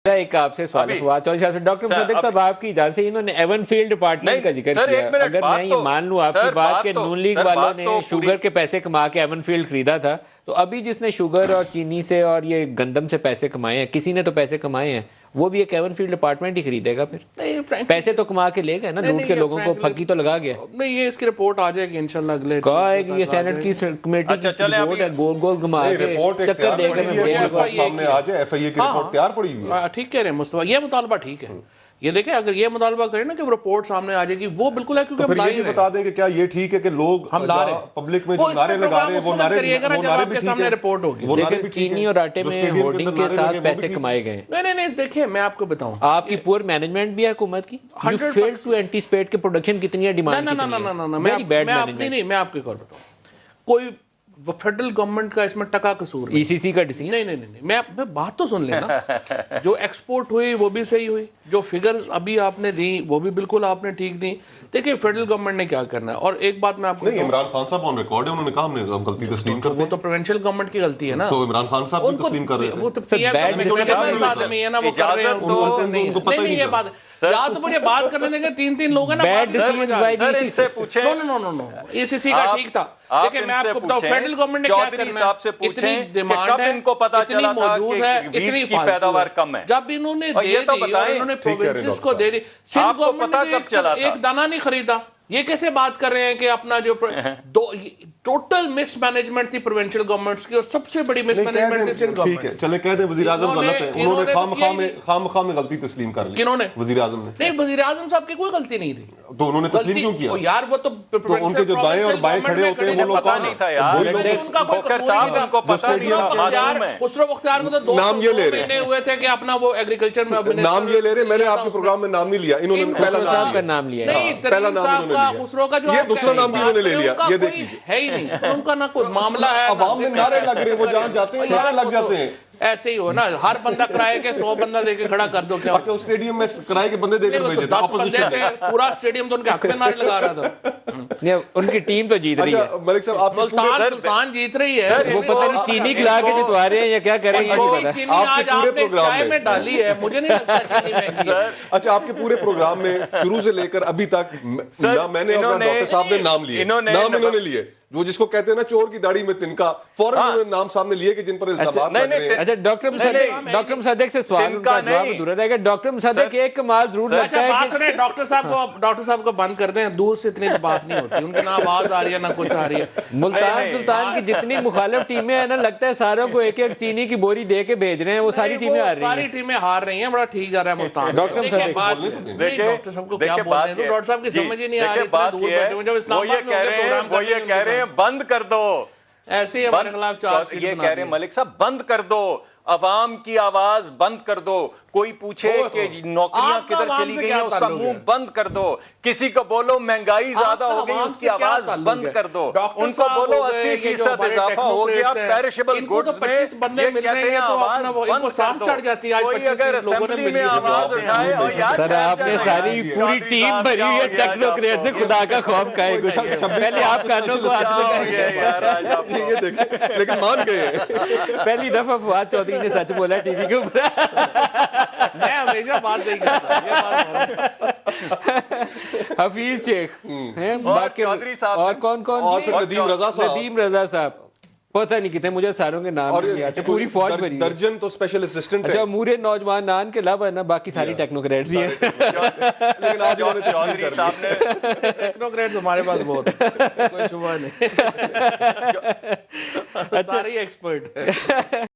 ایک آپ سے سوال ہوا ڈاکٹر مصدق صاحب آپ کی اجازت سے انہوں نے ایون فیلڈ ڈپارٹمنٹ کا ذکر کیا. اگر میں یہ مان لوں آپ کی بات کہ نون لیگ والوں نے شوگر کے پیسے کما کے ایون فیلڈ خریدا تھا, تو ابھی جس نے شوگر اور چینی سے اور یہ گندم سے پیسے کمائے ہیں, کسی نے تو پیسے کمائے ہیں, وہ بھی ایک ایون فیلڈ ڈپارٹمنٹ ہی خریدے گا پھر. پیسے تو کما کے لے گئے نا, لوٹ کے لوگوں کو پھکی تو لگا گیا. نہیں, یہ اس کی رپورٹ آ جائے گی انشاءاللہ اگلے. کہا ہے کہ یہ سینٹ کی کمیٹی کی رپورٹ ہے, گول گول گھما کے چکر دے کے سامنے آ جائے. ایف آئی اے کی رپورٹ تیار پڑی ہوئی ہے. ٹھیک کہہ رہے ہیں مصطفیٰ, یہ مطالبہ ٹھیک ہے. یہ دیکھیں اگر یہ مطالبہ کریں نا کہ وہ رپورٹ سامنے آ جائے گی, وہ بالکل ہے, کیونکہ ہم یہ بتا دیں کہ کیا یہ ٹھیک ہے کہ لوگ ہم لا رہے ہیں پبلک میں جو نعرے لگا رہے ہیں وہ نعرے کے سامنے رپورٹ ہوگی. لیکن چینی اور آٹے میں ہورڈنگ کے ساتھ پیسے کمائے گئے. نہیں دیکھیں میں آپ کو بتاؤں, آپ کی پور مینجمنٹ بھی ہے حکومت کی. یو فیل ٹو اینٹیسپیٹ کہ پروڈکشن کتنی ہے, ڈیمانڈ کتنی ہے. میں آپ کو ایک اور بتاؤں, کوئی فیڈرل گورنمنٹ کا اس میں ٹکا قصور ای سی سی کا ڈیسیژن. نہیں میں بات تو سن لینا. جو ایکسپورٹ ہوئی وہ بھی صحیح ہوئی, جو فگرز ابھی آپ نے دی وہ بھی بالکل آپ نے ٹھیک دی. دیکھیں فیڈرل گورنمنٹ نے کیا کرنا ہے. اور ایک بات میں آپ کو نہیں, عمران خان صاحب آن ریکارڈ ہے, انہوں نے کہا ہم نے غلطی تسلیم کر دی. وہ تو پروونشل گورنمنٹ کی غلطی ہے نا, تو عمران خان صاحب بھی تسلیم کر رہے تھے. وہ تو پی ایم آدمی ہے نا, وہ کر رہے ہیں. نہیں یہ بات یا تو مجھے بات کرنے دیں گے, تین لوگ ہیں نا. سر ان سے پوچھیں, نو ای سی سی کا ٹھیک تھا. دیکھیں میں آپ کو بتاؤں فیڈرل گورنمنٹ نے کیا کرنا ہے. صاحب سے پوچھیں کہ کب ان کو پتا چلا تھا کہ ویٹ کی پیداوار کم ہے. جب انہوں نے دے دی, انہوں نے پروونسز کو دے دی. سندھ گورنمنٹ نے ایک دانہ نہیں خریدا. یہ کیسے بات کر رہے ہیں کہ اپنا جو ٹوٹل مس مینجمنٹ تھی پروونشل گورنمنٹس کی, اور سب سے بڑی مس مینجمنٹ تھی سندھ گورنمنٹ. ٹھیک ہے چلے کہہ دیں وزیر اعظم غلط ہے, انہوں نے خام خواہ میں غلطی تسلیم کر لی. کنہوں نے؟ وزیر اعظم نے. نہیں, وزیر اعظم صاحب کی کوئی غلطی نہیں تھی. تو انہوں نے تسلیم کیوں کیا یار؟ وہ تو ان کے جو دائیں اور بائیں کھڑے ہوتے ہیں وہ لوگ پتا نہیں تھا یار. بکر صاحب ان کو پتا نہیں تھا. خسرو بختیار کو تو 2 مہینے ہوئے تھے کہ اپنا وہ ایگریکلچر میں نام یہ لے رہے. میں نے آپ کے پروگرام میں نام نہیں لیا, انہوں نے پہلا نام لیا. نہیں, ترین صاحب کا خسرو کا جو یہ دوسرا نام بھی انہوں نے لے لیا. یہ دیکھیے ہے ہی نہیں, ان کا نہ کوئی معاملہ ہے. عوام میں نعرے لگ رہے ہیں, وہ جہاں جاتے ہیں نعرے لگ جاتے ہیں. ایسے ہی ہو نا, ہر بندہ کرائے کے 100 بندہ دے کے کھڑا کر دو. کیا اچھا اس اسٹیڈیم میں کرائے کے بندے دے کر بھیجے تھے, 10 بندے تھے, پورا اسٹیڈیم تو ان کے حق میں نعرے لگا رہا تھا. ان کی ٹیم تو جیت رہی ہے. ملک صاحب آپ سلطان جیت رہی ہے. وہ پتہ نہیں چینی کھلا کے جتوا رہے ہیں یا کیا کر رہے ہیں. چینی آج آپ نے چائے میں ڈالی ہے, مجھے نہیں لگتا چینی میں. اچھا آپ کے پورے پروگرام میں شروع سے لے کر ابھی تک نہ میں نے اور ڈاکٹر صاحب نے نام لیے, نام انہوں نے لیے. وہ جس کو کہتے ہیں نا چور کی داڑھی میں تنکا, فوراً انہوں نے نام سامنے لیے کہ جن پر الزامات لگ رہے ہیں. اچھا ڈاکٹر مصدق سے سوال کا جواب ادھورا رہے گا. ڈاکٹر مصدق ایک کمال ضرور لگتا ہے کہ ڈاکٹر صاحب کو بند کر دیں, دور سے اتنی بات نہیں ہوتی, ان کے نہ آواز آ رہی ہے نہ کچھ آ رہی ہے. ملتان سلطان کی جتنی مخالف ٹیمیں ہیں نا, لگتا ہے ساروں کو ایک ایک چینی کی بوری دے کے بھیج رہے ہیں. وہ ساری ٹیمیں ہار رہی ہیں, ساری ٹیمیں ہار رہی ہیں. بڑا ٹھیک جا رہا ہے ملتان. ڈاکٹر صاحب کو کیا بول رہے ہیں, ڈاکٹر صاحب کی سمجھ ہی نہیں آ رہی. وہ یہ کہہ رہے ہیں بند کر دو, ایسے ہی ہمارے خلاف چارج یہ کہہ رہے ہیں ملک صاحب بند کر دو, عوام کی آواز بند کر دو. کوئی پوچھے کہ نوکریاں کدھر چلی گئی ہیں, اس کا منہ بند کر دو. کسی کو بولو مہنگائی زیادہ ہو گئی, اس کی آواز بند کر دو. ان کو بولو 80% اضافہ ہو گیا پیرشبل گڈز میں, یہ کہتے ہیں آواز بند کر دو. کوئی اگر اسمبلی میں آواز اٹھائے, اور یار سر آپ نے ساری پوری ٹیم بھری ہوئی ہے ٹیکنوکریٹ سے, خدا کا خوف کھائے کچھ. پہلے آپ کانوں کو ہاتھ لگائیں, لیکن مان گئے ہیں. پہلی دفعہ فواد چودھری نے سچ بولا ٹی وی کے اوپر. میں ہمیشہ بات صحیح کرتا ہوں. حفیظ شیخ اور کون اور پھر ندیم رضا صاحب, پتہ نہیں کتنے, مجھے ساروں کے نام نہیں آتے. پوری فوج بھری ہے. درجن تو اسپیشل اسسٹنٹ ہے. اچھا مورے نوجوان کے علاوہ نا باقی ساری ٹیکنوکریٹس ہی ہیں. لیکن آج انہوں نے چودھری صاحب نے ٹیکنوکریٹس ہمارے پاس بہت, کوئی شبہ نہیں, سارے ایکسپرٹ.